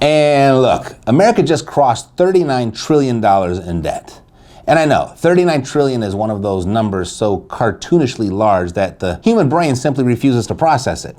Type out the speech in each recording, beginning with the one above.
And look, America just crossed $39 trillion in debt. And I know, 39 trillion is one of those numbers so cartoonishly large that the human brain simply refuses to process it.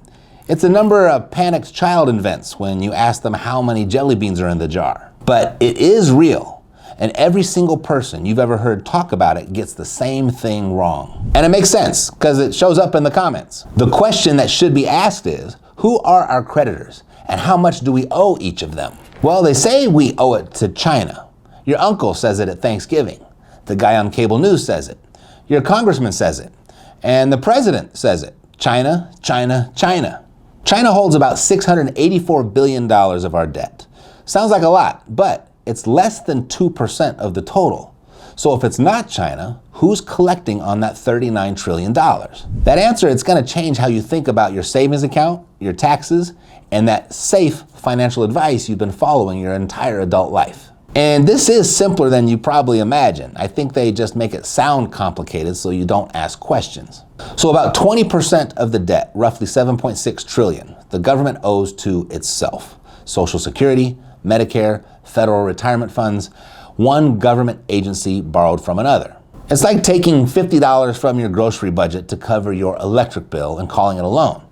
It's a number a panicked child invents when you ask them how many jelly beans are in the jar. But it is real, and every single person you've ever heard talk about it gets the same thing wrong. And it makes sense, because it shows up in the comments. The question that should be asked is, who are our creditors, and how much do we owe each of them? Well, they say we owe it to China. Your uncle says it at Thanksgiving. The guy on cable news says it. Your congressman says it. And the president says it. China, China, China. China holds about $684 billion of our debt. Sounds like a lot, but it's less than 2% of the total. So if it's not China, who's collecting on that $39 trillion? That answer, it's going to change how you think about your savings account, your taxes, and that safe financial advice you've been following your entire adult life. And this is simpler than you probably imagine. I think they just make it sound complicated so you don't ask questions. So about 20% of the debt, roughly 7.6 trillion, the government owes to itself. Social Security, Medicare, federal retirement funds, one government agency borrowed from another. It's like taking $50 from your grocery budget to cover your electric bill and calling it a loan.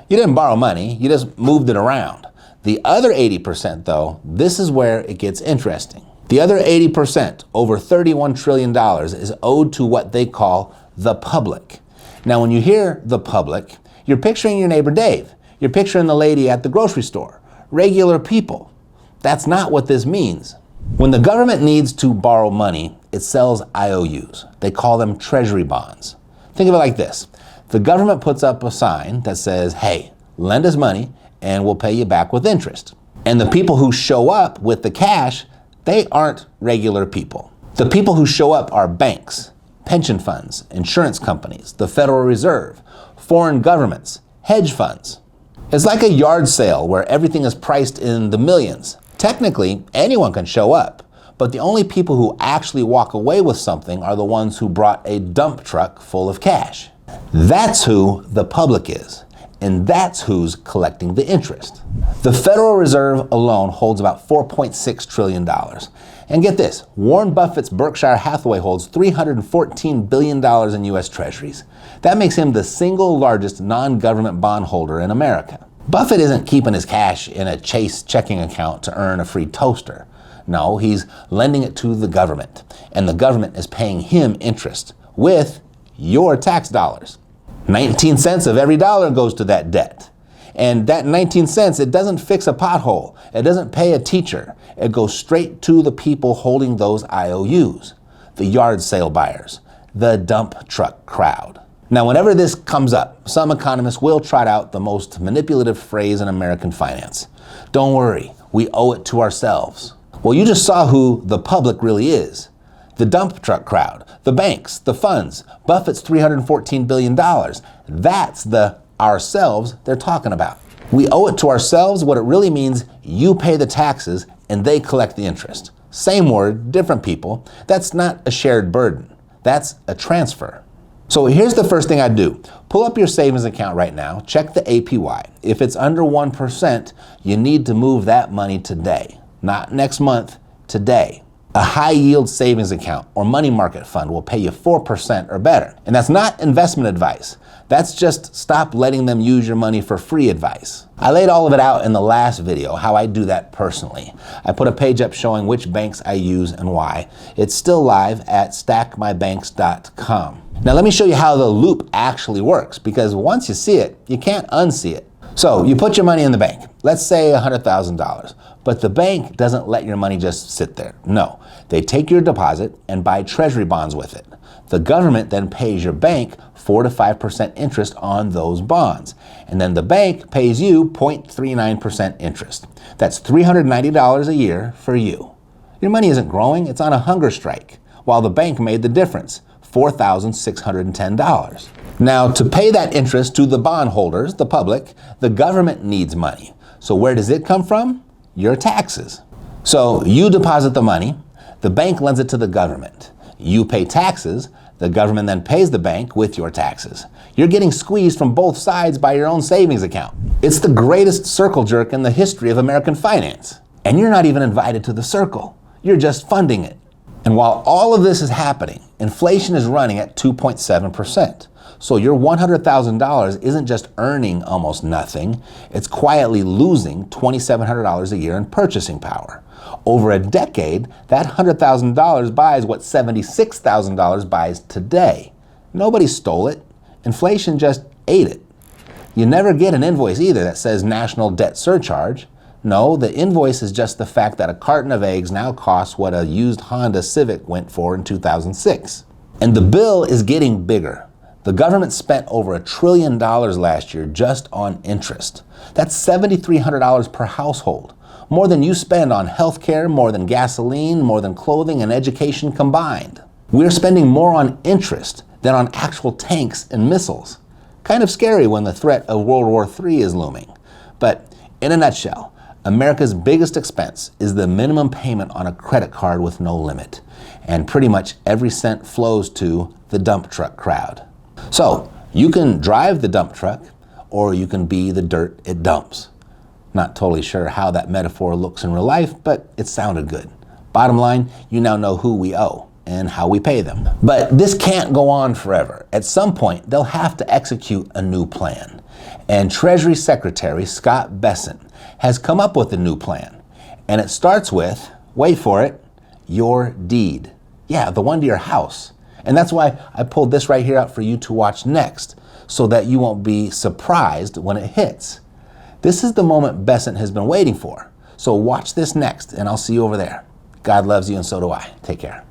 You didn't borrow money, you just moved it around. The other 80% though, this is where it gets interesting. The other 80%, over $31 trillion, is owed to what they call the public. Now when you hear the public, you're picturing your neighbor Dave. You're picturing the lady at the grocery store. Regular people. That's not what this means. When the government needs to borrow money, it sells IOUs. They call them Treasury bonds. Think of it like this. The government puts up a sign that says, hey, lend us money and we'll pay you back with interest. And the people who show up with the cash, they aren't regular people. The people who show up are banks, pension funds, insurance companies, the Federal Reserve, foreign governments, hedge funds. It's like a yard sale where everything is priced in the millions. Technically, anyone can show up, but the only people who actually walk away with something are the ones who brought a dump truck full of cash. That's who the public is. And that's who's collecting the interest. The Federal Reserve alone holds about $4.6 trillion. And get this, Warren Buffett's Berkshire Hathaway holds $314 billion in US Treasuries. That makes him the single largest non-government bondholder in America. Buffett isn't keeping his cash in a Chase checking account to earn a free toaster. No, he's lending it to the government. And the government is paying him interest with your tax dollars. 19 cents of every dollar goes to that debt. And that 19 cents, it doesn't fix a pothole. It doesn't pay a teacher. It goes straight to the people holding those IOUs, the yard sale buyers, the dump truck crowd. Now, whenever this comes up, some economists will trot out the most manipulative phrase in American finance. Don't worry, we owe it to ourselves. Well, you just saw who the public really is. The dump truck crowd, the banks, the funds, Buffett's $314 billion. That's the ourselves they're talking about. We owe it to ourselves. What it really means, you pay the taxes and they collect the interest. Same word, different people. That's not a shared burden. That's a transfer. So here's the first thing I'd do. Pull up your savings account right now, check the APY. If it's under 1%, you need to move that money today, not next month, today. A high yield savings account or money market fund will pay you 4% or better. And that's not investment advice. That's just stop letting them use your money for free advice. I laid all of it out in the last video, how I do that personally. I put a page up showing which banks I use and why. It's still live at stackmybanks.com. Now let me show you how the loop actually works, because once you see it, you can't unsee it. So you put your money in the bank, let's say $100,000, but the bank doesn't let your money just sit there. No, they take your deposit and buy treasury bonds with it. The government then pays your bank 4 to 5% interest on those bonds. And then the bank pays you 0.39% interest. That's $390 a year for you. Your money isn't growing, it's on a hunger strike, while the bank made the difference, $4,610. Now, to pay that interest to the bondholders, the public, the government needs money. So where does it come from? Your taxes. So you deposit the money, the bank lends it to the government. You pay taxes, the government then pays the bank with your taxes. You're getting squeezed from both sides by your own savings account. It's the greatest circle jerk in the history of American finance. And you're not even invited to the circle. You're just funding it. And while all of this is happening, inflation is running at 2.7%. So your $100,000 isn't just earning almost nothing, it's quietly losing $2,700 a year in purchasing power. Over a decade, that $100,000 buys what $76,000 buys today. Nobody stole it. Inflation just ate it. You never get an invoice either that says national debt surcharge. No, the invoice is just the fact that a carton of eggs now costs what a used Honda Civic went for in 2006. And the bill is getting bigger. The government spent over $1 trillion last year just on interest. That's $7,300 per household. More than you spend on healthcare, more than gasoline, more than clothing and education combined. We're spending more on interest than on actual tanks and missiles. Kind of scary when the threat of World War III is looming. But in a nutshell, America's biggest expense is the minimum payment on a credit card with no limit. And pretty much every cent flows to the dump truck crowd. So you can drive the dump truck, or you can be the dirt it dumps. Not totally sure how that metaphor looks in real life, but it sounded good. Bottom line, you now know who we owe and how we pay them. But this can't go on forever. At some point, they'll have to execute a new plan. And Treasury Secretary Scott Bessent has come up with a new plan. And it starts with, wait for it, your deed. Yeah, the one to your house. And that's why I pulled this right here out for you to watch next, so that you won't be surprised when it hits. This is the moment Bessent has been waiting for. So watch this next, and I'll see you over there. God loves you, and so do I. Take care.